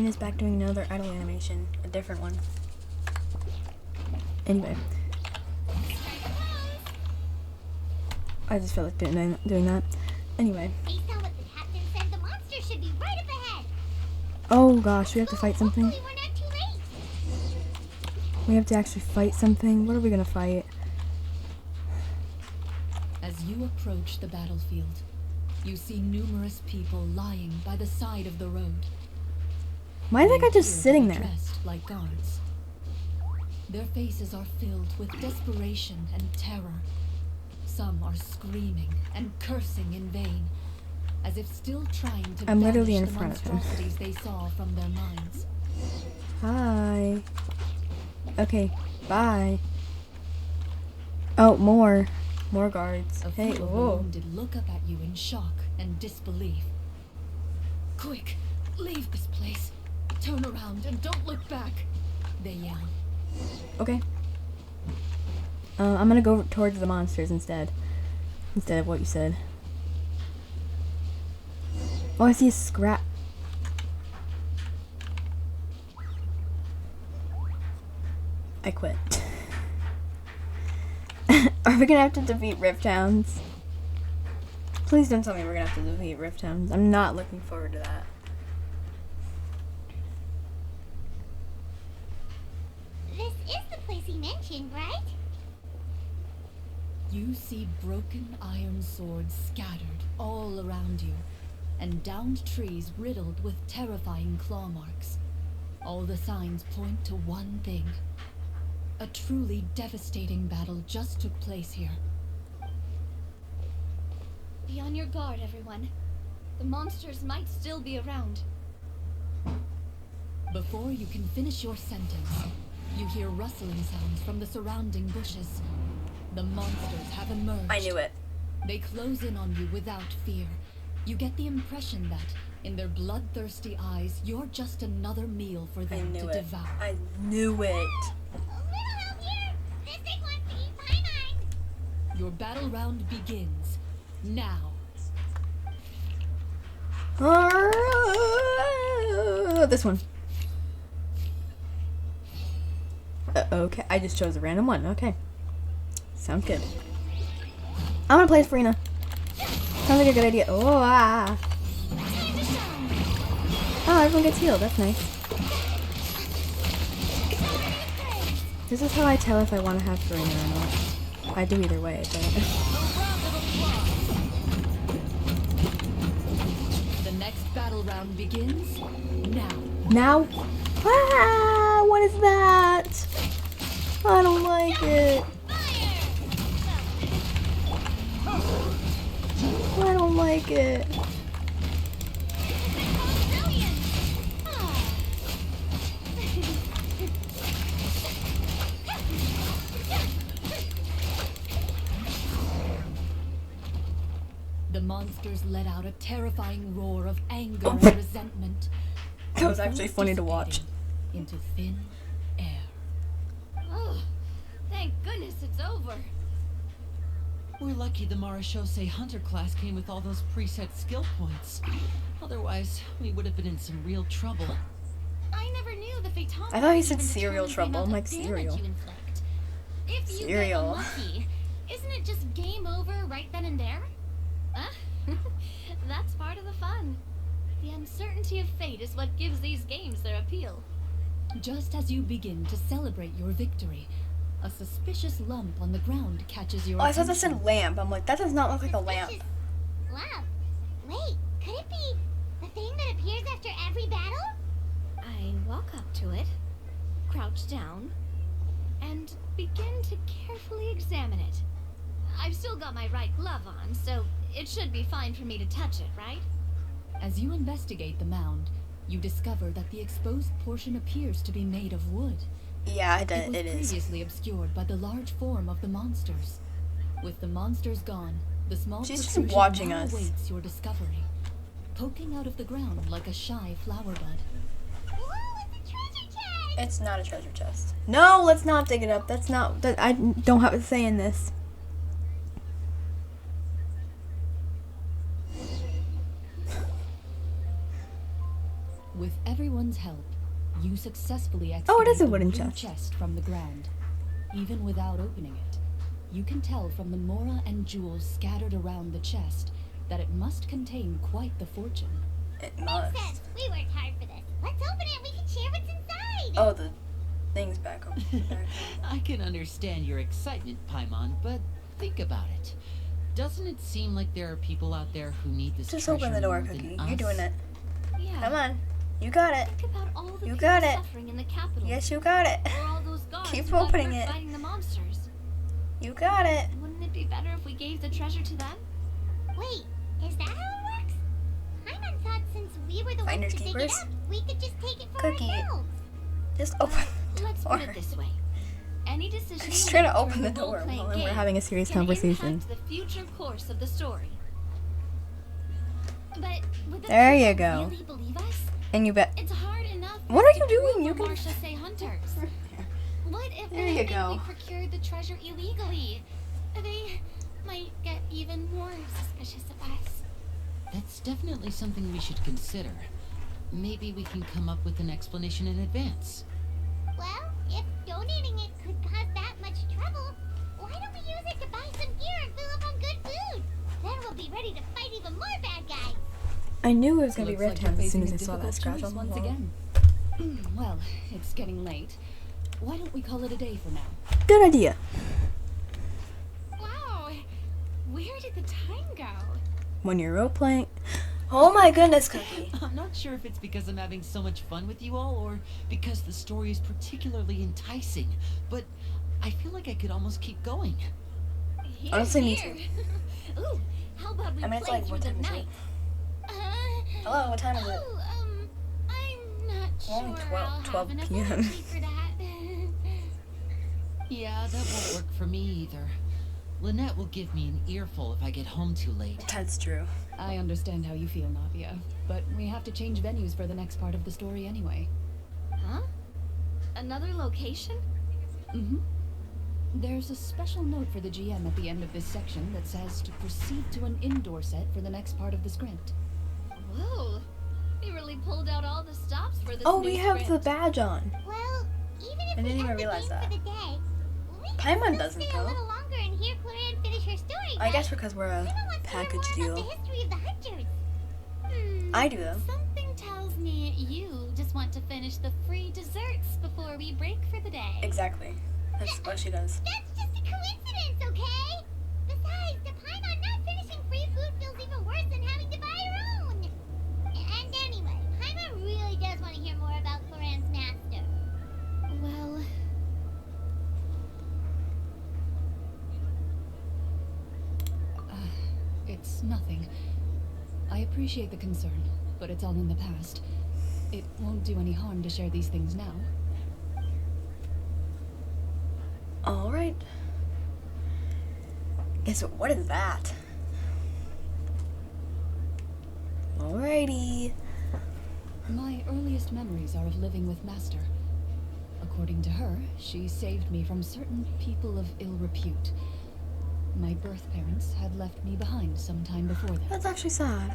Serena's back doing another idle animation. A different one. Anyway. I just feel like doing that. Anyway. Based on what the captain said, the monster should be right up ahead. Oh gosh, we have to fight something. Hopefully we're not too late. We have to actually fight something. What are we gonna fight? As you approach the battlefield, you see numerous people lying by the side of the road. Why is that guy just sitting there? Dressed like guards. Their faces are filled with desperation and terror. Some are screaming and cursing in vain, as if still trying to I'm banish literally in the front of him. monstrosities they saw from their minds. Hi. Okay, bye. Oh, more guards. A Hey, few of the whoa. wounded look up at you in shock and disbelief. Quick, leave this place. Turn around and don't look back, they yell. Okay. I'm gonna go towards the monsters instead of what you said. Oh, I see a scrap. I quit. Are we gonna have to defeat Rift Hounds? Please don't tell me we're gonna have to defeat Rift Hounds. I'm not looking forward to that. This is the place he mentioned, right? You see broken iron swords scattered all around you, and downed trees riddled with terrifying claw marks. All the signs point to one thing. A truly devastating battle just took place here. Be on your guard, everyone. The monsters might still be around. Before you can finish your sentence, you hear rustling sounds from the surrounding bushes. The monsters have emerged. I knew it. They close in on you without fear. You get the impression that, in their bloodthirsty eyes, you're just another meal for them to devour. I knew it. A little help here. This thing wants to eat my mind. Your battle round begins now. This one. Okay, I just chose a random one. Okay. Sounds good. I'm gonna play as Farina. Sounds like a good idea. Oh, ah. Oh, everyone gets healed. That's nice. This is how I tell if I want to have Farina or not. I do either way, but... The next battle round begins now. Now? Ah, what is that? I don't like it. I don't like it. The monsters let out a terrifying roar of anger and resentment. That was actually funny to watch. Into thin air. Oh, thank goodness it's over. We're lucky the Marashose Hunter class came with all those preset skill points. Otherwise, we would have been in some real trouble. I never knew the fatality. I thought he said even cereal determined the trouble. I'm amount like, of cereal. damage you inflict. If you Cereal. get unlucky, isn't it just game over right then and there? Huh? That's part of the fun. The uncertainty of fate is what gives these games their appeal. Just as you begin to celebrate your victory, a suspicious lump on the ground catches your Oh, I thought attention. that said lamp. I'm like, that does not look like a lamp. Suspicious lamp. Wait, could it be the thing that appears after every battle? I walk up to it, crouch down, and begin to carefully examine it. I've still got my right glove on, so it should be fine for me to touch it, right? As you investigate the mound, you discover that the exposed portion appears to be made of wood. Yeah, It was it is. previously obscured by the large form of the monsters. With the monsters gone, the small She's just protrusion watching now us. awaits your discovery, poking out of the ground like a shy flower bud. Whoa, it's a treasure chest! It's not a treasure chest. No, let's not dig it up. That's not. I don't have a say in this. With everyone everyone's help, you successfully Oh, it is a excavate wooden the blue chest. chest from the ground. Even without opening it, you can tell from the mora and jewels scattered around the chest that it must contain quite the fortune. It Makes must. sense. We worked hard for this. Let's open it and we can share what's inside. Oh, the thing's back over there. I can understand your excitement, Paimon, but think about it. Doesn't it seem like there are people out there who need this Just treasure open the door, more than Cookie. us? You're doing it. Yeah. Come on. You got it. Think about all the You people got it. suffering in the capital. Yes, you got it. Or all those guards Keep who got opening hurt it. fighting the monsters. You got it. Wouldn't it be better if we gave the treasure to them? Wait, is that how it works? Paimon thought since we were the Finders ones to dig it keepers? up, we could just take it for Cookie. ourselves. Just open the Let's door. put it this way. Any decision I'm just we trying make to open during the the door role-playing while we're game having a serious can conversation. impact the future course of the story. But would the There you people go. really believe us? And you bet. It's hard enough. What are to you doing? prove You what can- Marcia say hunters. What if There they you think go. we procured the treasure illegally? They might get even more suspicious of us. That's definitely something we should consider. Maybe we can come up with an explanation in advance. Well, if donating it could cause that much trouble, why don't we use it to buy some gear and fill up on good food? Then we'll be ready to fight even more bad guys. I knew it was going to be Looks rift like you're hands as soon as facing I a saw that difficult scratch choice on the once wall. again. Well, it's getting late. Why don't we call it a day for now? Good idea. Wow, where did the time go? When you're role playing. Oh my goodness, Cookie. I'm not sure if it's because I'm having so much fun with you all or because the story is particularly enticing, but I feel like I could almost keep going. Here, Honestly, me here. Ooh, how about we I mean, it's play like, through what the time is it? night? Hello, what time is it? Oh, I'm not Only sure 12 I'll 12 have enough p.m. energy for that. Yeah, that won't work for me either. Lynette will give me an earful if I get home too late. That's true. I understand how you feel, Navia, but we have to change venues for the next part of the story anyway. Huh? Another location? Mm-hmm. There's a special note for the GM at the end of this section that says to proceed to an indoor set for the next part of the script. Whoa, we really pulled out all the stops for this Oh, new we have the script. badge on. Well, even if I we didn't even end the realize game that. for the day, we Paimon can still doesn't, stay though. a little longer and hear Clorinde finish her story. I guess because we're a Paimon wants package to hear more deal. about the history of the hunters. I do, though. Something tells me you just want to finish the free desserts before we break for the day. Exactly. That's what she does. That's just a coincidence, okay? Besides, to Paimon, not finishing free food feels even worse than having to buy her own. And anyway, Paimon really does want to hear more about Clorinde's master. Well, It's nothing. I appreciate the concern, but it's all in the past. It won't do any harm to share these things now. Alright. Guess what is that? Alrighty. My earliest memories are of living with Master. According to her, she saved me from certain people of ill repute. My birth parents had left me behind some time before that. That's actually sad.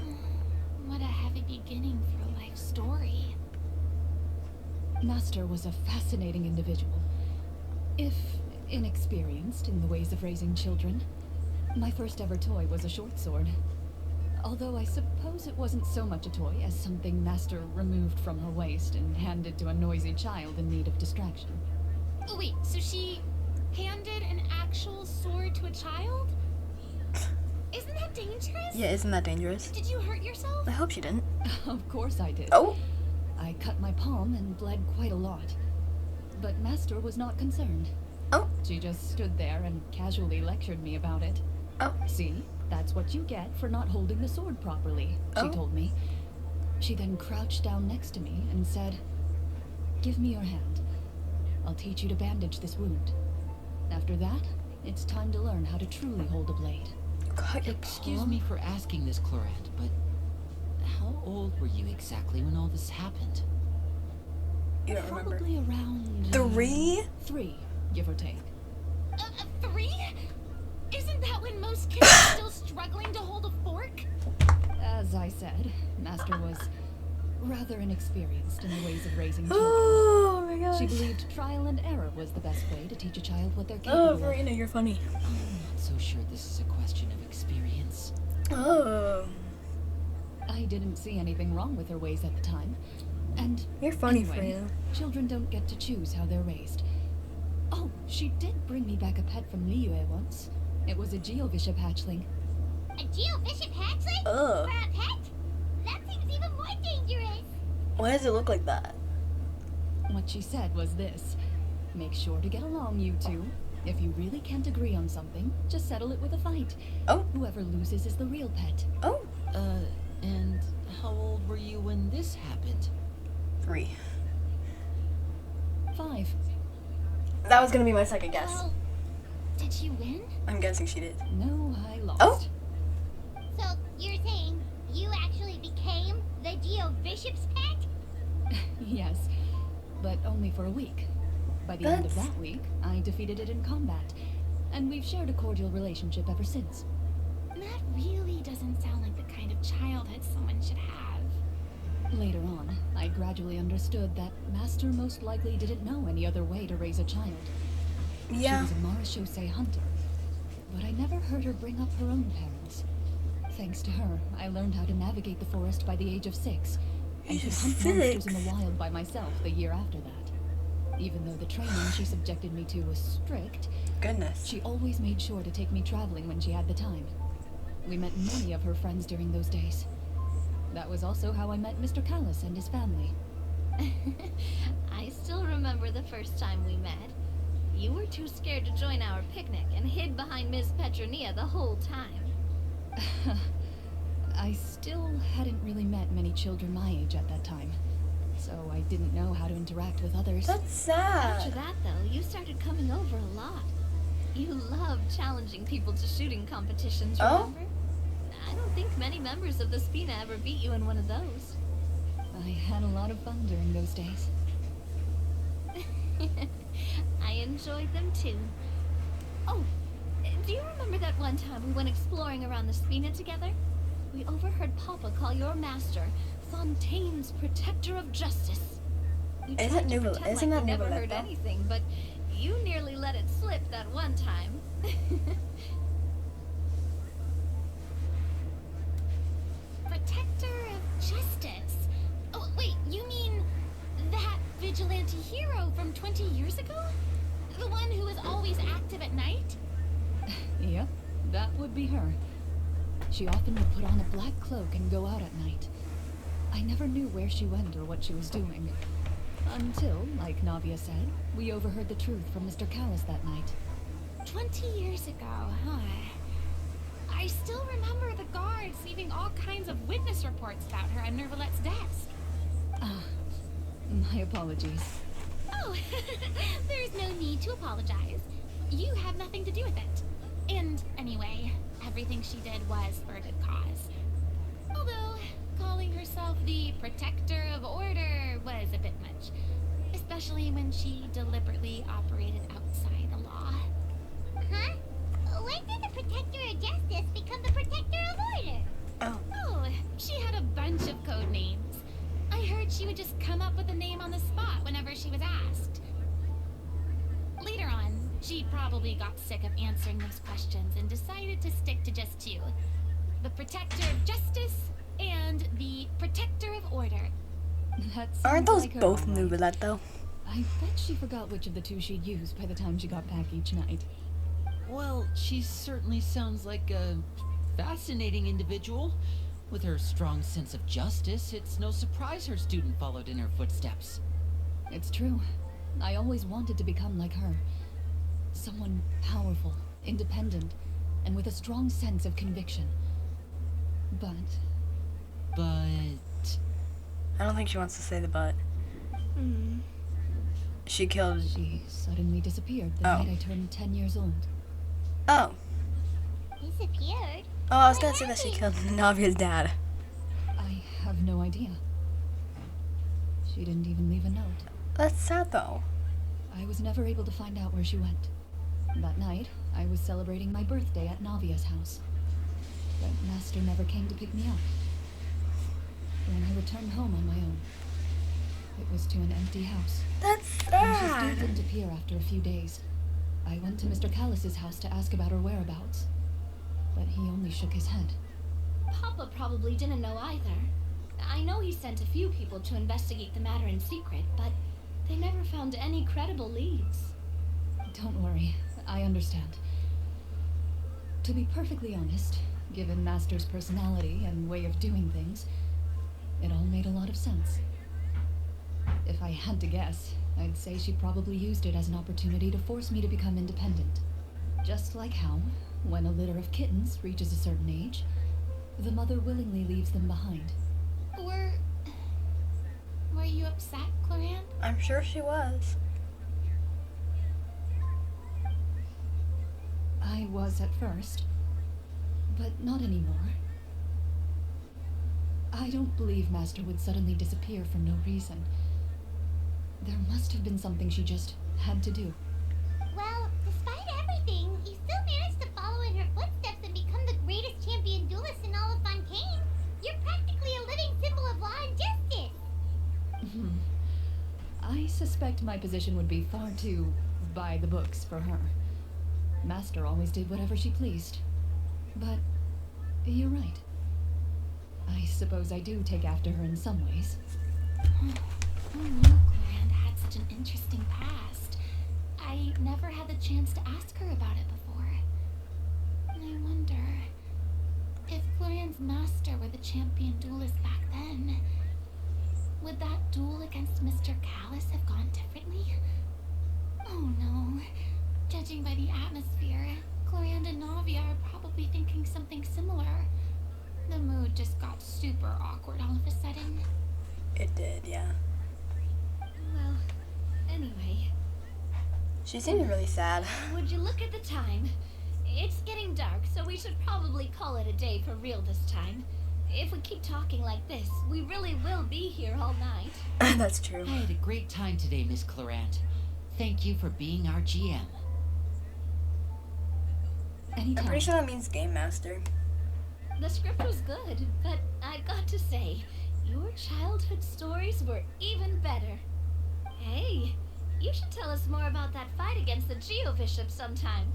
what a heavy beginning for a life story. Master was a fascinating individual, if inexperienced in the ways of raising children. My first ever toy was a short sword. Although I suppose it wasn't so much a toy as something Master removed from her waist and handed to a noisy child in need of distraction. Oh, wait, so she handed an actual sword to a child? Isn't that dangerous? Yeah, isn't that dangerous? Did you hurt yourself? I hope she didn't. Of course I did. Oh! I cut my palm and bled quite a lot. But Master was not concerned. Oh! She just stood there and casually lectured me about it. Oh. See, that's what you get for not holding the sword properly, she Oh. told me. She then crouched down next to me and said, "Give me your hand. I'll teach you to bandage this wound. After that, it's time to learn how to truly hold a blade." Cut your Excuse palm? me for asking this, Clorinde, but how old were you exactly when all this happened? You don't remember. Probably around 3? 3, give or take. 3? Isn't that when most kids are still struggling to hold a fork? As I said, Master was rather inexperienced in the ways of raising children. Oh my gosh. She believed trial and error was the best way to teach a child what they're Oh, capable of. Verena, you're funny. I'm not so sure this is a question of experience. Oh. I didn't see anything wrong with her ways at the time. And You're funny, anyway, Verena. children don't get to choose how they're raised. Oh, she did bring me back a pet from Liyue once. It was a Geovishap hatchling. A Geovishap hatchling? Ugh. For a pet? That seems even more dangerous. Why does it look like that? What she said was this: make sure to get along, you two. If you really can't agree on something, just settle it with a fight. Oh. Whoever loses is the real pet. Oh. And how old were you when this happened? 3. 5. That was gonna be my second guess. Well, did she win? I'm guessing she did. No, I lost. Oh. So, you're saying you actually became the Geovishap's pet? Yes, but only for a week. By the end of That's- that week, I defeated it in combat, and we've shared a cordial relationship ever since. That really doesn't sound like the kind of childhood someone should have. Later on, I gradually understood that Master most likely didn't know any other way to raise a child. Yeah. She was a Marashosei hunter, but I never heard her bring up her own parents. Thanks to her, I learned how to navigate the forest by the age of 6, and could hunt monsters in the wild by myself the year after that. Even though the training she subjected me to was strict, Goodness. she always made sure to take me traveling when she had the time. We met many of her friends during those days. That was also how I met Mr. Callis and his family. I still remember the first time we met. You were too scared to join our picnic and hid behind Miss Petronia the whole time. I still hadn't really met many children my age at that time, so I didn't know how to interact with others. That's After sad. that, though, you started coming over a lot. You loved challenging people to shooting competitions, Oh? remember? I don't think many members of the Spina ever beat you in one of those. I had a lot of fun during those days. I enjoyed them too. Oh, do you remember that one time we went exploring around the Spina together? We overheard Papa call your master Fontaine's Protector of Justice. We Isn't tried to Nuvola- pretend isn't like that we never Nuvoletta? heard anything, but you nearly let it slip that one time. Protector of Justice. Oh, wait, you mean that vigilante hero from 20 years ago? The one who was always active at night? Yep, that would be her. She often would put on a black cloak and go out at night. I never knew where she went or what she was doing. Until, like Navia said, we overheard the truth from Mr. Callis that night. 20 years ago, huh? I still remember the guards leaving all kinds of witness reports about her on Nervalette's desk. Ah, my apologies. Oh, there's no need to apologize. You had nothing to do with it. And anyway, everything she did was for a good cause. Although, calling herself the Protector of Order was a bit much. Especially when she deliberately operated outside the law. Huh? When did the Protector of Justice become the Protector of Order? Oh. Oh, she had a bunch of code names. I heard she would just come up with a name on the spot whenever she was asked. Later on, she probably got sick of answering those questions and decided to stick to just 2. The Protector of Justice and the Protector of Order. That Aren't sounds those like her, both all right. Nuvoletta though? I bet she forgot which of the 2 she'd used by the time she got back each night. Well, she certainly sounds like a fascinating individual. With her strong sense of justice, it's no surprise her student followed in her footsteps. It's true. I always wanted to become like her. Someone powerful, independent, and with a strong sense of conviction. But But I don't think she wants to say the but. She killed. she suddenly disappeared the Oh. night I turned 10 years old. Oh. Disappeared? Oh, I was gonna say that she killed Navia's dad. I have no idea. She didn't even leave a note. That's sad though. I was never able to find out where she went. That night, I was celebrating my birthday at Navia's house. But Master never came to pick me up. when I returned home on my own. It was to an empty house. That's When she still sad. didn't appear after a few days, I went to Mr. Callis's house to ask about her whereabouts. But he only shook his head. Papa probably didn't know either. I know he sent a few people to investigate the matter in secret, but they never found any credible leads. Don't worry, I understand. To be perfectly honest, given Master's personality and way of doing things, it all made a lot of sense. If I had to guess, I'd say she probably used it as an opportunity to force me to become independent. Just like how, when a litter of kittens reaches a certain age, the mother willingly leaves them behind. Were you upset, Clorinde? I'm sure she was. I was at first, but not anymore. I don't believe Master would suddenly disappear for no reason. There must have been something she just had to do. Well, despite everything, you still managed to follow in her footsteps and become the greatest champion duelist in all of Fontaine. You're practically a living symbol of law and justice. I suspect my position would be far too by the books for her. Master always did whatever she pleased. But you're right. I suppose I do take after her in some ways. Who knew Clorinde had such an interesting past? I never had the chance to ask her about it before. I wonder if Clorinde's master were the champion duelist back then. Would that duel against Mr. Callis have gone differently? Oh no. Judging by the atmosphere, Clorinde and Navia are probably thinking something similar. The mood just got super awkward all of a sudden. It did, yeah. Well, anyway, She seemed really sad. would you look at the time? It's getting dark, so we should probably call it a day for real this time. If we keep talking like this, we really will be here all night. That's true. I had a great time today, Miss Clorinde. Thank you for being our GM. I'm Anytime. pretty sure that means Game Master. The script was good, but I've got to say, your childhood stories were even better. Hey, you should tell us more about that fight against the Geo-Bishop sometime.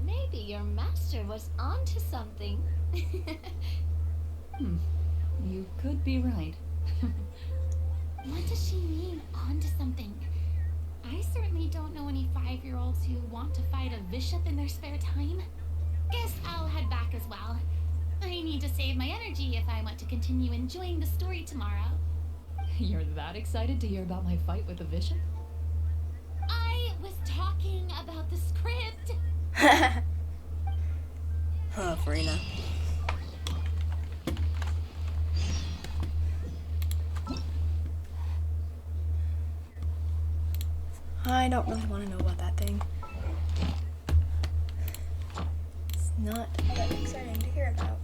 Maybe your master was onto something. You could be right. What does she mean, onto something? I certainly don't know any 5-year-olds who want to fight a bishop in their spare time. Guess I'll head back as well. I need to save my energy if I want to continue enjoying the story tomorrow. You're that excited to hear about my fight with the bishop? I was talking about the script. Huh, Farina. I don't really want to know about that thing. It's not that exciting to hear about.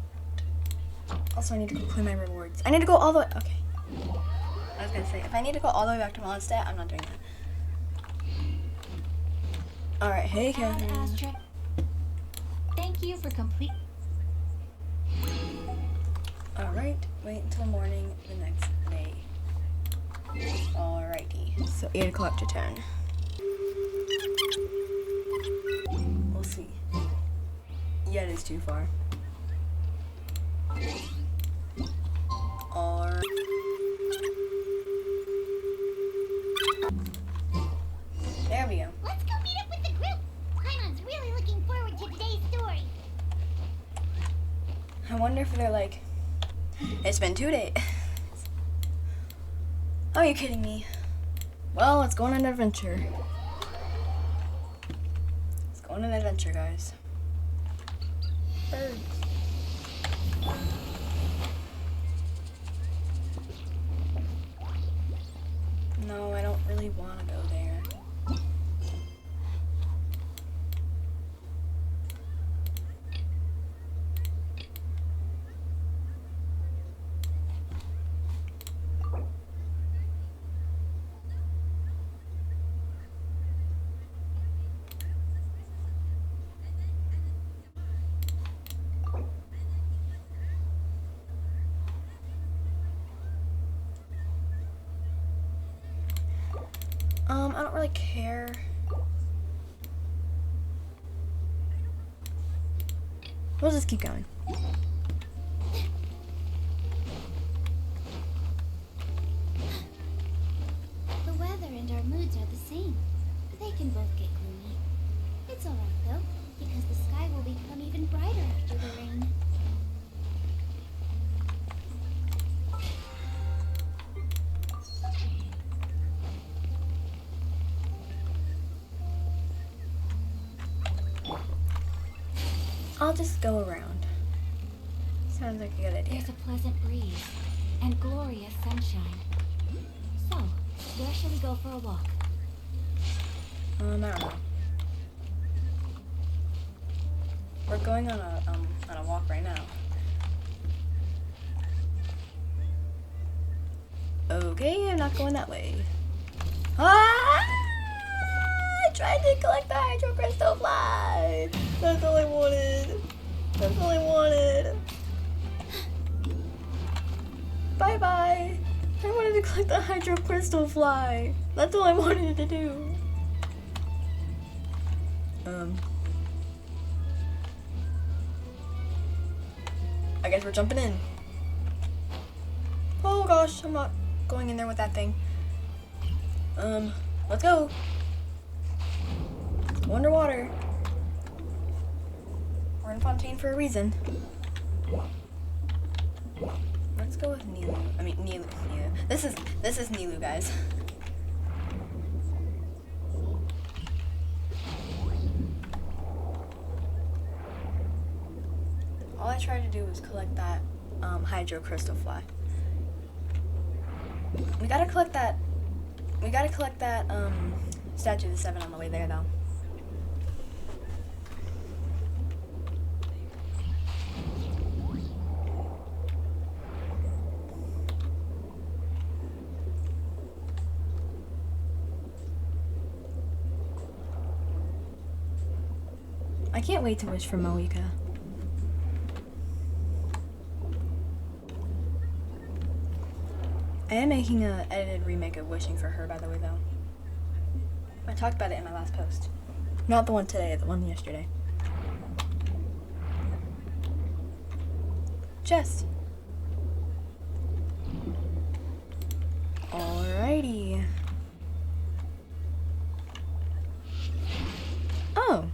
Also, I need to go claim my rewards. I need to go all the way. Okay. I was gonna say, if I need to go all the way back to Mondstadt, I'm not doing that. Alright, hey, And Catherine. Astrid, thank you for complete. Alright, wait until morning the next day. Alrighty. So 8 o'clock to 10. We'll see. Yeah, it is too far. Or there we go. Let's go meet up with the group. Paimon's really looking forward to today's story. I wonder if they're like, it's been 2 days. Are you kidding me? Well, let's go on an adventure. Let's go on an adventure, guys. Birds. No, I don't really want to go there. I don't really care. We'll just keep going. The weather and our moods are the same. They can both get gloomy. It's alright though, because the sky will become even brighter after the rain. I'll just go around. Sounds like a good idea. There's a pleasant breeze and glorious sunshine. So, where shall we go for a walk? I don't know. We're going on a walk right now. Okay, I'm not going that way. Ah! I tried to collect the hydro crystal fly. That's all I wanted. That's all I wanted. Bye bye. I wanted to collect the hydro crystal fly. That's all I wanted to do. I guess we're jumping in. Oh gosh, I'm not going in there with that thing. Let's go. Let's go underwater. We're in Fontaine for a reason. Let's go with Nilu. I mean Nilu. This is Nilu, guys. All I tried to do was collect that hydro crystal fly. We gotta collect that. Statue of the Seven on the way there, though. I can't wait to wish for Moika. I am making an edited remake of Wishing for Her, by the way, though. I talked about it in my last post. Not the one today, the one yesterday. Chest. Alrighty. Oh.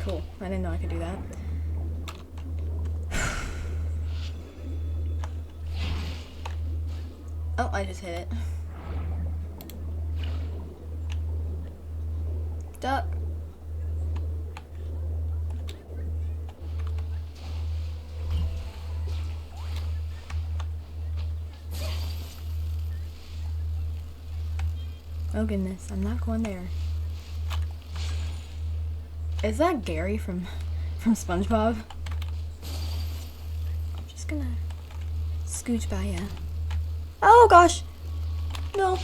Cool. I didn't know I could do that. Oh, I just hit it. Duck. Oh goodness, I'm not going there. Is that Gary from SpongeBob? I'm just gonna scooch by ya. Oh gosh! No.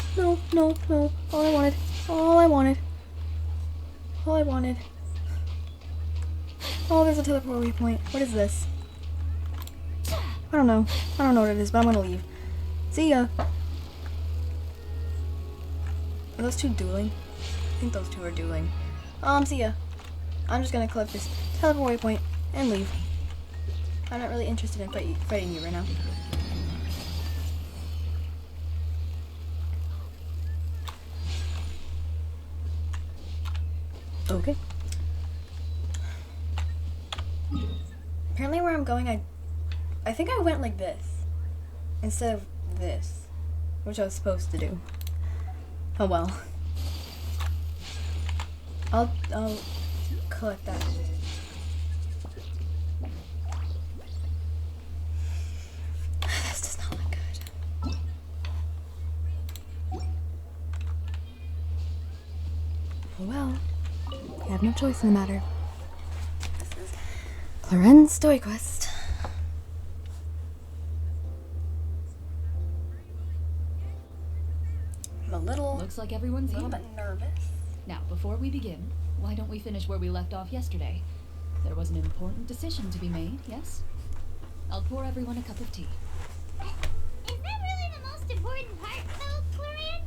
All I wanted. Oh, there's a teleport waypoint. What is this? I don't know what it is, but I'm gonna leave. See ya! Are those two dueling? I think those two are dueling. See ya. I'm just gonna collect this teleport waypoint and leave. I'm not really interested in fighting you right now. Okay. Apparently where I'm going, I think I went like this instead of this, which I was supposed to do. Oh well. I'll collect that. This does not look good. Oh well. I have no choice in the matter. This is CLORINDE'S story quest. I'm a little Looks like everyone's here. bit nervous. Now, before we begin, why don't we finish where we left off yesterday? There was an important decision to be made, yes? I'll pour everyone a cup of tea. Is that most important part, though, Clorin?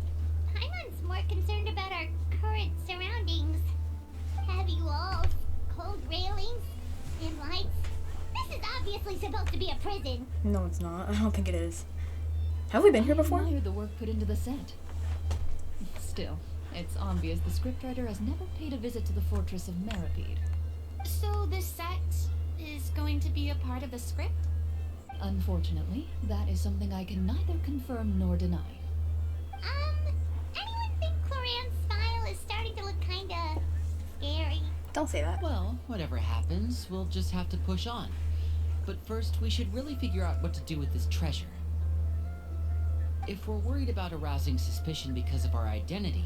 Paimon's more concerned about our current surroundings. Heavy walls, cold railings, dim lights. This is obviously supposed to be a prison. No, it's not. I don't think it is. Have we been here before? I admire the work put into the set. Still, it's obvious the scriptwriter has never paid a visit to the fortress of Meripede. So this set is going to be a part of the script? Unfortunately, that is something I can neither confirm nor deny. Anyone think Clorin's smile is starting to look kinda scary? Don't say that. Well, whatever happens, we'll just have to push on. But first, we should really figure out what to do with this treasure. If we're worried about arousing suspicion because of our identity,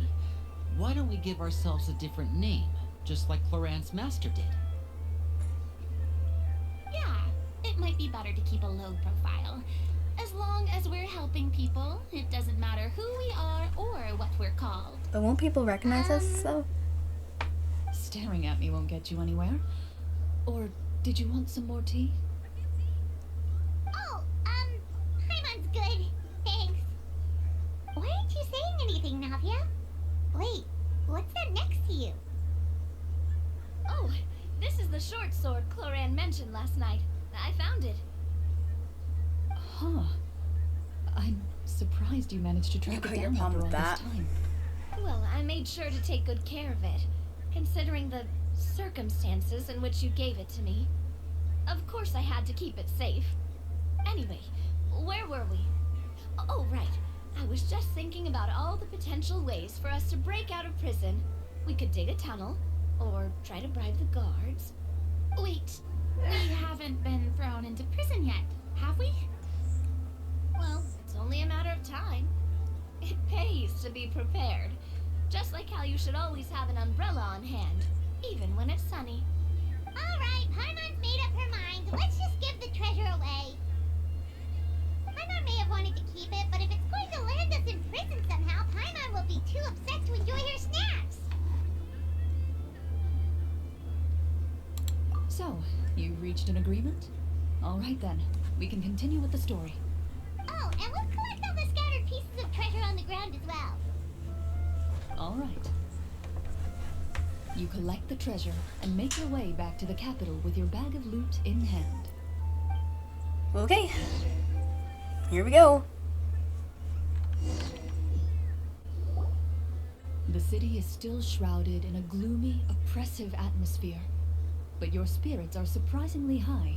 why don't we give ourselves a different name, just like Clorinde's master did? Yeah, it might be better to keep a low profile. As long as we're helping people, it doesn't matter who we are or what we're called. But won't people recognize us, though? Staring at me won't get you anywhere. Or did you want some more tea? Oh, Paimon's good. Thanks. Why aren't you saying anything, Navia? Wait, what's that next to you? Oh, this is the short sword Clorin mentioned last night. I found it. Huh. I'm surprised you managed to track You it cut your down palm after all with this that. time. Well, I made sure to take good care of it, considering the circumstances in which you gave it to me. Of course I had to keep it safe. Anyway, where were we? Oh, right. I was just thinking about all the potential ways for us to break out of prison. We could dig a tunnel, or try to bribe the guards. Wait, we haven't been thrown into prison yet, have we? Well, it's only a matter of time. It pays to be prepared. Just like how you should always have an umbrella on hand, even when it's sunny. Alright, Paimon's made up her mind. Let's just give the treasure away. Paimon may have wanted to keep it, but if it's going to land us in prison somehow, Paimon will be too upset to enjoy her snacks. So, you reached an agreement? All right then, we can continue with the story. Oh, and we'll collect all the scattered pieces of treasure on the ground as well. All right. You collect the treasure and make your way back to the capital with your bag of loot in hand. Okay. Here we go. The city is still shrouded in a gloomy, oppressive atmosphere, but your spirits are surprisingly high.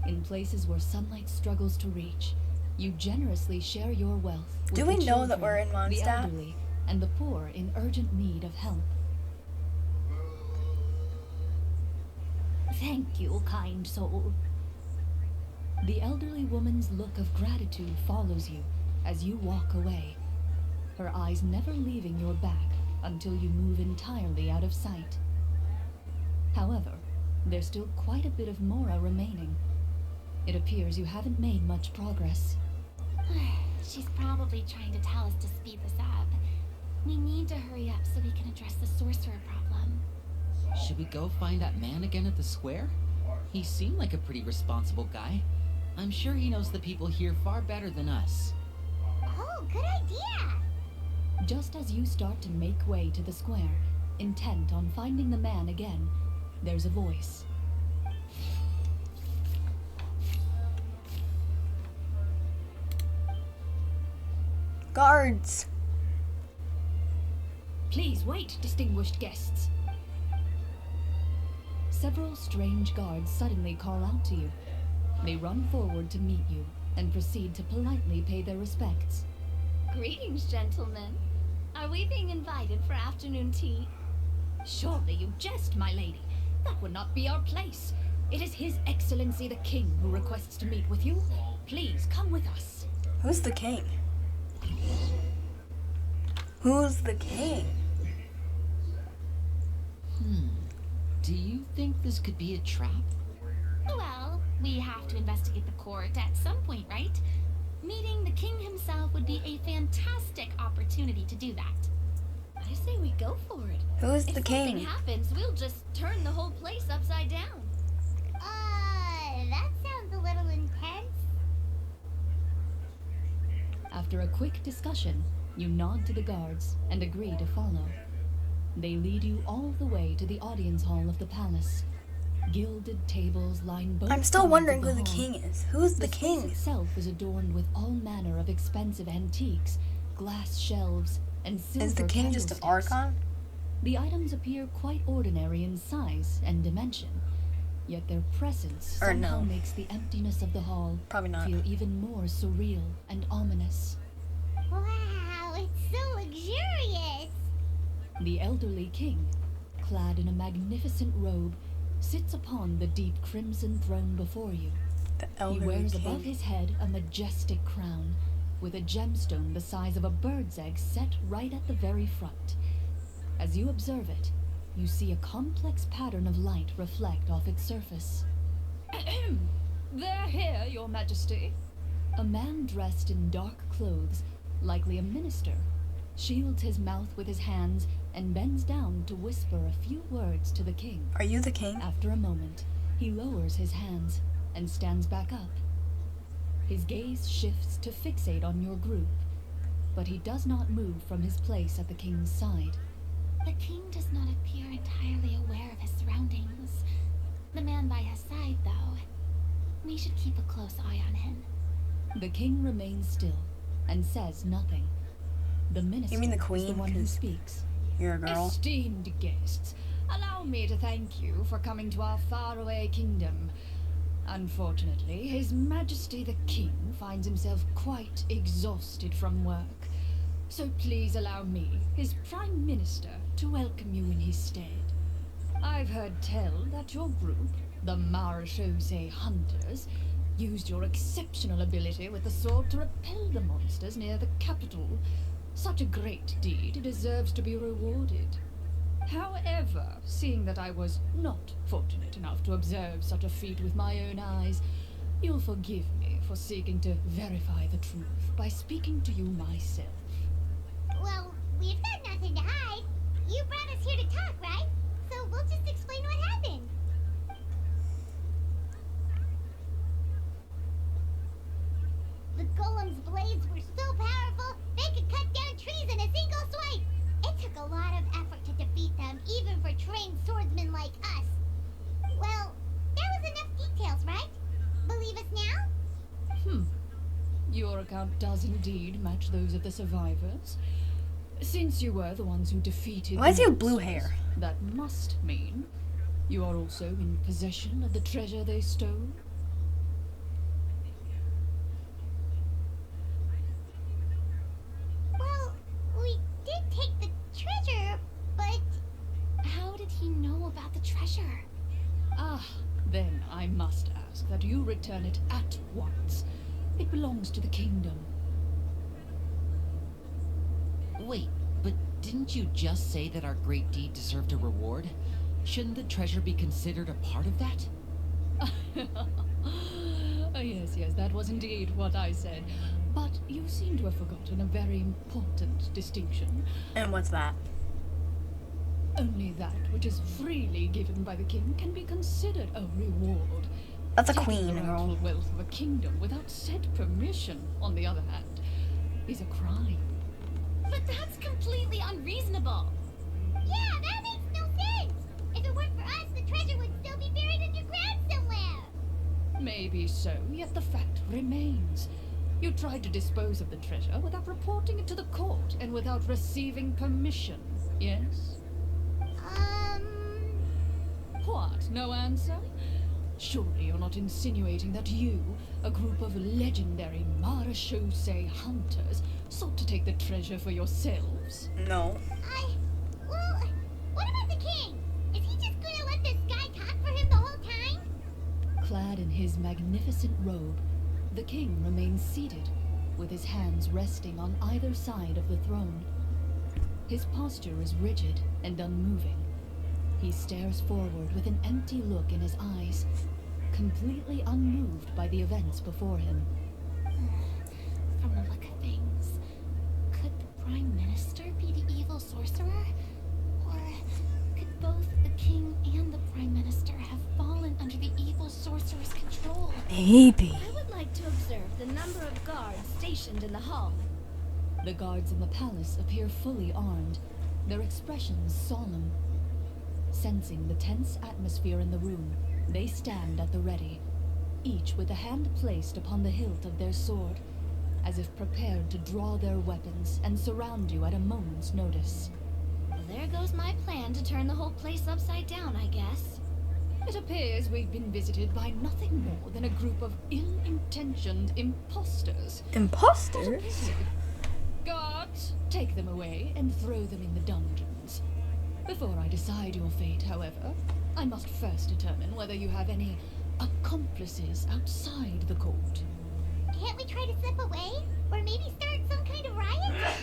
In places where sunlight struggles to reach, you generously share your wealth with Do the we know that children, we're in the Mondstadt? elderly, and the poor in urgent need of help. Thank you, kind soul. The elderly woman's look of gratitude follows you as you walk away, her eyes never leaving your back until you move entirely out of sight. However, there's still quite a bit of Mora remaining. It appears you haven't made much progress. She's probably trying to tell us to speed this up. We need to hurry up so we can address the sorcerer problem. Should we go find that man again at the square? He seemed like a pretty responsible guy. I'm sure he knows the people here far better than us. Oh, good idea. Just as you start to make way to the square, intent on finding the man again, there's a voice. Guards. Please wait, distinguished guests. Several strange guards suddenly call out to you. They run forward to meet you and proceed to politely pay their respects. Greetings, gentlemen. Are we being invited for afternoon tea? Surely you jest, my lady. That would not be our place. It is His Excellency the King who requests to meet with you. Please come with us. Who's the king? Who's the king? Do you think this could be a trap? Well, we have to investigate the court at some point, right? Meeting the king himself would be a fantastic opportunity to do that. I say we go for it. Who's If the something king? happens, we'll just turn the whole place upside down. That sounds a little intense. After a quick discussion, you nod to the guards and agree to follow. They lead you all the way to the audience hall of the palace. Gilded tables line both I'm still sides wondering of who the hall. king is. Who's the Space king? itself is adorned with all manner of expensive antiques, glass shelves, and silver Is the king just an candlesticks. archon? The items appear quite ordinary in size and dimension, yet their presence Or somehow no. makes the emptiness of the hall Probably not. feel even more surreal and ominous. Wow, it's so luxurious. The elderly king, clad in a magnificent robe, sits upon the deep crimson throne before you. The He elderly wears above king. his head a majestic crown, with a gemstone the size of a bird's egg set right at the very front. As you observe it, you see a complex pattern of light reflect off its surface. They're here, your majesty. A man dressed in dark clothes, likely a minister, shields his mouth with his hands and bends down to whisper a few words to the king. Are you the king? After a moment, he lowers his hands and stands back up. His gaze shifts to fixate on your group, but he does not move from his place at the king's side. The king does not appear entirely aware of his surroundings. The man by his side, though. We should keep a close eye on him. The king remains still and says nothing. The minister mean the is the queen, one who 'cause speaks. You're a girl. Esteemed guests, allow me to thank you for coming to our faraway kingdom. Unfortunately, His Majesty the King finds himself quite exhausted from work. So please allow me, his Prime Minister, to welcome you in his stead. I've heard tell that your group, the Marechaussee Hunters, used your exceptional ability with the sword to repel the monsters near the capital. Such a great deed deserves to be rewarded. However, seeing that I was not fortunate enough to observe such a feat with my own eyes, you'll forgive me for seeking to verify the truth by speaking to you myself. Well, we've got nothing to hide. You brought us here to talk, right? So we'll just explain what happened. The golem's blades were so powerful, they could cut down trees in a single swipe. It took a lot of effort to defeat them, even for trained swordsmen like us. Well, that was enough details, right? Believe us now? Your account does indeed match those of the survivors. Since you were the ones who defeated Why does he the have blue monsters, hair? that must mean you are also in possession of the treasure they stole? Well, we did take the treasure, but... How did he know about the treasure? Ah, then I must ask that you return it at once. It belongs to the kingdom. Wait, but didn't you just say that our great deed deserved a reward? Shouldn't the treasure be considered a part of that? Yes, that was indeed what I said. But you seem to have forgotten a very important distinction. And what's that? Only that which is freely given by the king can be considered a reward. That's a Taking queen, the girl. rightful wealth of a kingdom without said permission, on the other hand, is a crime. But that's completely unreasonable. Yeah, that makes no sense! If it weren't for us, the treasure would still be buried underground somewhere! Maybe so, yet the fact remains. You tried to dispose of the treasure without reporting it to the court and without receiving permission, yes? What, no answer? Surely you're not insinuating that you, a group of legendary Marechaussee hunters, sought to take the treasure for yourselves? No. Well, what about the king? Is he just gonna let this guy talk for him the whole time? Clad in his magnificent robe, the king remains seated, with his hands resting on either side of the throne. His posture is rigid and unmoving. He stares forward with an empty look in his eyes, completely unmoved by the events before him. From the look of things, could the Prime Minister be the evil sorcerer? Or could both the King and the Prime Minister have fallen under the evil sorcerer's control? Maybe. I would like to observe the number of guards stationed in the hall. guards in the palace appear fully armed, their expressions solemn. Sensing the tense atmosphere in the room, they stand at the ready, each with a hand placed upon the hilt of their sword, as if prepared to draw their weapons and surround you at a moment's notice. Well, there goes my plan to turn the whole place upside down, I guess. It appears we've been visited by nothing more than a group of ill-intentioned imposters. Imposters? Guards, take them away and throw them in the dungeons. Before I decide your fate, however, I must first determine whether you have any accomplices outside the court. Can't we try to slip away? Or maybe start some kind of riot?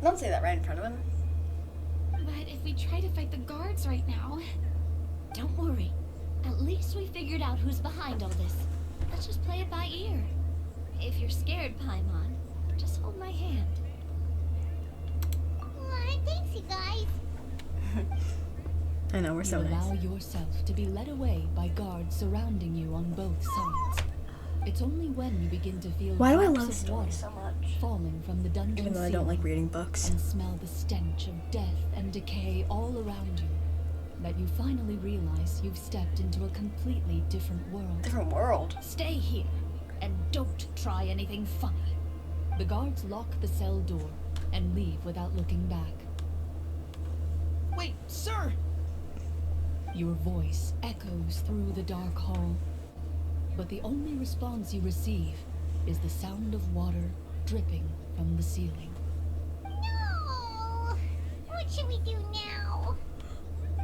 Don't say that right in front of him. But if we try to fight the guards right now... Don't worry. At least we figured out who's behind all this. Let's just play it by ear. If you're scared, Paimon, just hold my hand. Aw, thanks, you guys. I know, we're so You allow nice. yourself to be led away by guards surrounding you on both sides. It's only when you begin to feel Why do I drops love of stories water so much? falling from the dungeon Even though I don't like ceiling reading books. and smell the stench of death and decay all around you, that you finally realize you've stepped into a completely different world. Different world. Stay here, and don't try anything funny. The guards lock the cell door and leave without looking back. Wait, sir! Your voice echoes through the dark hall, but the only response you receive is the sound of water dripping from the ceiling. No! What should we do now?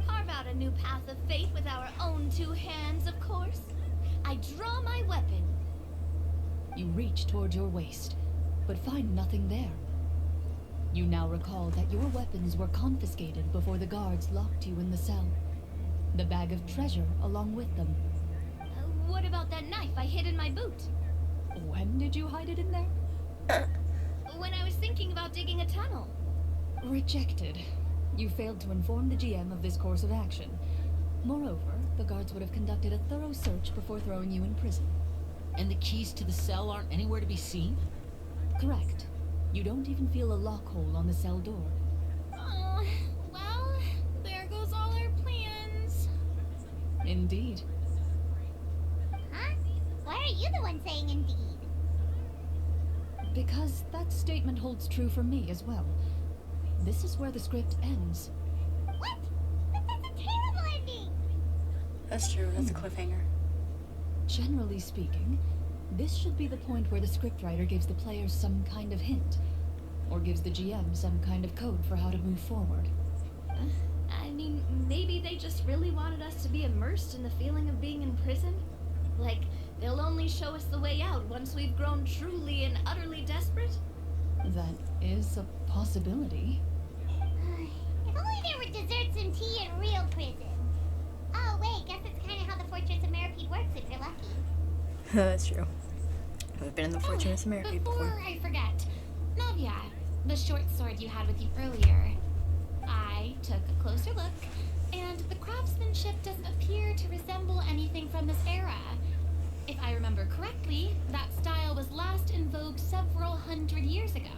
Carve out a new path of fate with our own two hands, of course. I draw my weapon. You reach toward your waist, but find nothing there. You now recall that your weapons were confiscated before the guards locked you in the cell. The bag of treasure along with them. What about that knife I hid in my boot? When did you hide it in there? When I was thinking about digging a tunnel. Rejected. You failed to inform the GM of this course of action. Moreover, the guards would have conducted a thorough search before throwing you in prison. And the keys to the cell aren't anywhere to be seen? Correct. You don't even feel a lock hole on the cell door. Oh, well, there goes all our plans. Indeed. Huh? Why are you the one saying indeed? Because that statement holds true for me as well. This is where the script ends. What? But that's a terrible ending! That's true, that's a cliffhanger. Generally speaking, this should be the point where the scriptwriter gives the players some kind of hint, or gives the GM some kind of code for how to move forward. I mean, maybe they just really wanted us to be immersed in the feeling of being in prison. Like, they'll only show us the way out once we've grown truly and utterly desperate. That is a possibility. If only there were desserts and tea in real prison. Oh, wait, guess it's kind of how the Fortress of Meripede works if you're lucky. That's true. I've been in the Fortress of Meripede Before before. I forget, Nadia, the short sword you had with you earlier. I took a closer look, and the craftsmanship doesn't appear to resemble anything from this era. If I remember correctly, that style was last in vogue several hundred years ago.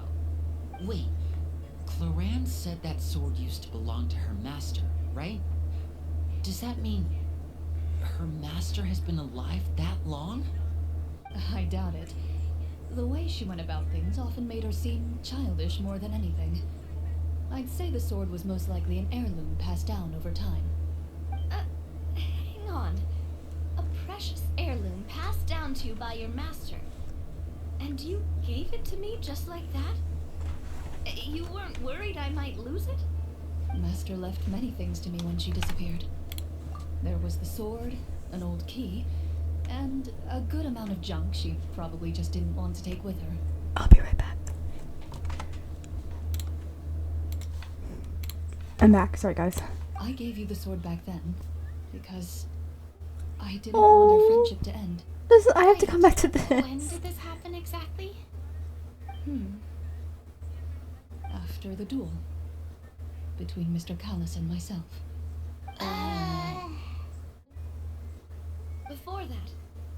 Wait, Clorinde said that sword used to belong to her master, right? Does that mean her master has been alive that long? I doubt it. The way she went about things often made her seem childish more than anything. I'd say the sword was most likely an heirloom passed down over time. Hang on. A precious heirloom passed down to you by your master. And you gave it to me just like that? You weren't worried I might lose it? Master left many things to me when she disappeared. There was the sword, an old key, and a good amount of junk she probably just didn't want to take with her. I'll be right back. I'm back. Sorry, guys. I gave you the sword back then because I didn't want our friendship to end. I have to come back to When this. did this happen exactly? After the duel between Mr. Callis and myself. Before that,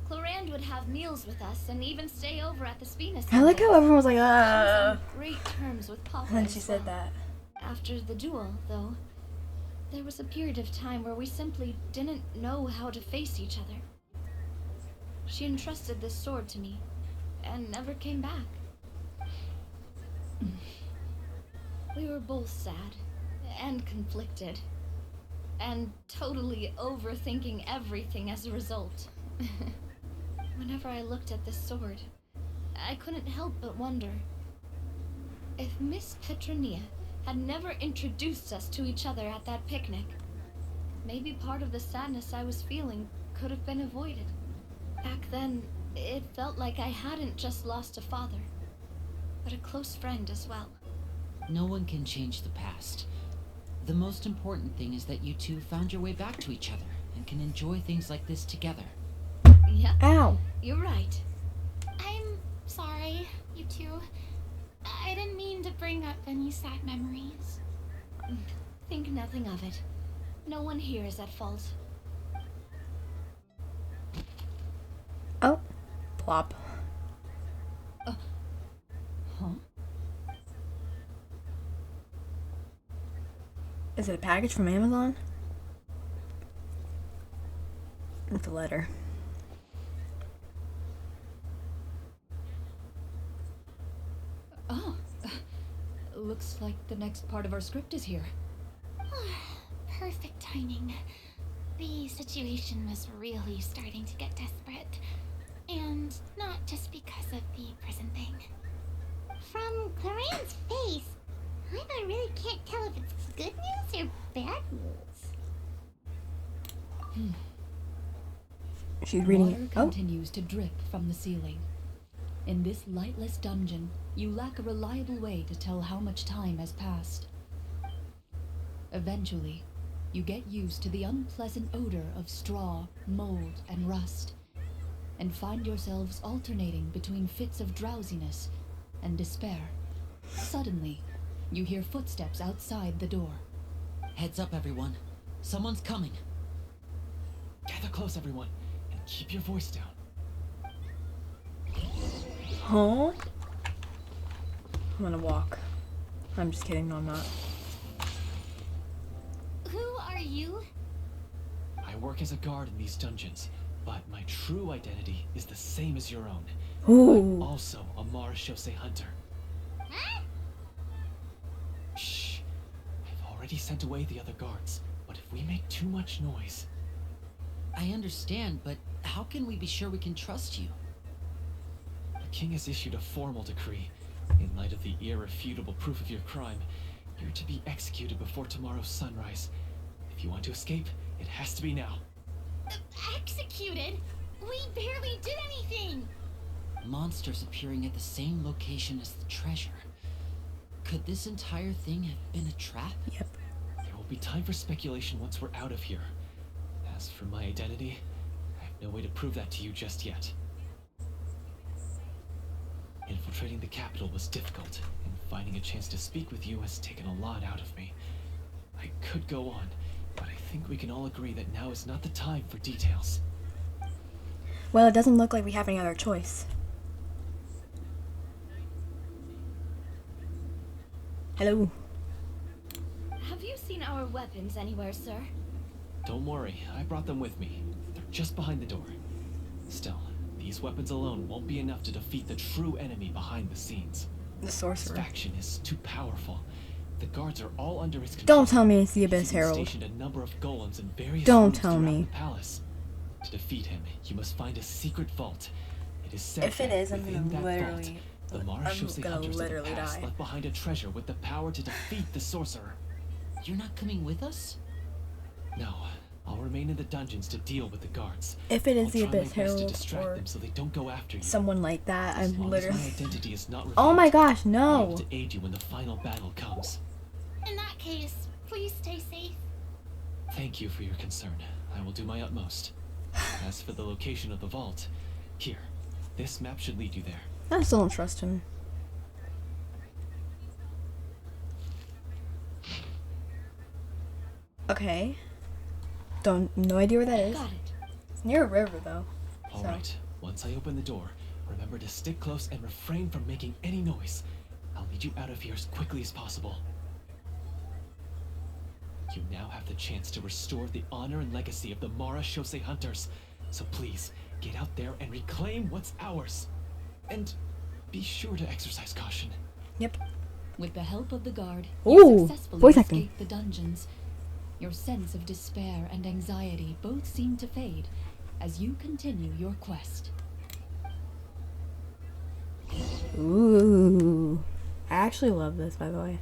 Clorinde would have have meals with us and even stay over at the Spina. I like how everyone was like, She was on great terms with Papa. when as she said well. that. After the duel, though, there was a period of time where we simply didn't know how to face each other. She entrusted this sword to me and never came back. We were both sad and conflicted and totally overthinking everything as a result. Whenever I looked at this sword, I couldn't help but wonder if Miss Petronia had never introduced us to each other at that picnic. Maybe part of the sadness I was feeling could have been avoided. Back then, it felt like I hadn't just lost a father, but a close friend as well. No one can change the past. The most important thing is that you two found your way back to each other and can enjoy things like this together. Yep, Ow. you're right. I'm sorry, you two. I didn't mean to bring up any sad memories. Think nothing of it. No one here is at fault. Oh. Plop. Huh? Is it a package from Amazon? It's a letter. Oh. Looks like the next part of our script is here. Perfect timing. The situation was really starting to get desperate. And not just because of the prison thing. From Corinne's face, I really can't tell if it's good news or bad news. She's reading Water it. Oh. continues to drip from the ceiling. In this lightless dungeon, you lack a reliable way to tell how much time has passed. Eventually, you get used to the unpleasant odor of straw, mold, and rust, and find yourselves alternating between fits of drowsiness and despair. Suddenly, you hear footsteps outside the door. Heads up, everyone. Someone's coming. Gather close, everyone, and keep your voice down. Huh? I'm gonna walk. I'm just kidding. No, I'm not. Who are you? I work as a guard in these dungeons, but my true identity is the same as your own. Ooh. Also a Marashose hunter. Huh? Shh. I've already sent away the other guards, but if we make too much noise... I understand, but how can we be sure we can trust you? The king has issued a formal decree. In light of the irrefutable proof of your crime, you're to be executed before tomorrow's sunrise. If you want to escape, it has to be now. Executed? We barely did anything! Monsters appearing at the same location as the treasure. Could this entire thing have been a trap? Yep. There will be time for speculation once we're out of here. As for my identity, I have no way to prove that to you just yet. Infiltrating the capital was difficult, and finding a chance to speak with you has taken a lot out of me. I could go on, but I think we can all agree that now is not the time for details. Well, it doesn't look like we have any other choice. Hello. Have you seen our weapons anywhere, sir? Don't worry, I brought them with me. They're just behind the door. Still, these weapons alone won't be enough to defeat the true enemy behind the scenes. The This sorcerer. faction is too powerful. The guards are all under his control. Don't tell me it's the He's Abyss even Herald. stationed a number of golems in various Don't rooms tell throughout me. the palace. To defeat him, you must find a secret vault. It is said If it that is, I'm within gonna that literally... vault, the Marashose gonna hunters of the literally past die. left behind a treasure with the power to defeat the sorcerer. You're not coming with us? No, I'll remain in the dungeons to deal with the guards. If it is I'll the try my Abyss best to Herald distract or them so they don't go after you. someone like that, As I'm long as my literally... identity is not revealed, Oh my gosh, I'll be no! able to aid you when the final battle comes. In that case, please stay safe. Thank you for your concern. I will do my utmost. As for the location of the vault, here, this map should lead you there. I still don't trust him. Okay. No idea where that is. Got it. It's near a river, though. All So. right, Once I open the door, remember to stick close and refrain from making any noise. I'll lead you out of here as quickly as possible. You now have the chance to restore the honor and legacy of the Mara Shosei Hunters. So please, get out there and reclaim what's ours. And be sure to exercise caution. Yep. With the help of the guard, Ooh, you successfully voice acting. escape the dungeons. Your sense of despair and anxiety both seem to fade as you continue your quest. Ooh. I actually love this, by the way.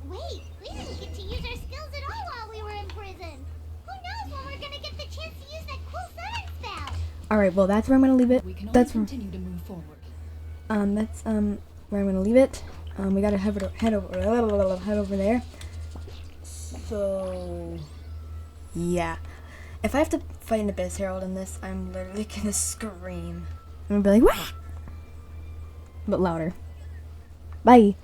Wait, we didn't get to use our skills at all while we were in prison. Who knows when we're gonna get the chance to use that cool sudden spell? Alright, well, that's where I'm gonna leave it. We can only That's continue to move forward. that's where I'm gonna leave it. We gotta head over there. So yeah, if I have to fight an Abyss Herald in this, I'm literally gonna scream. I'm gonna be like, "Wah!" But louder. Bye.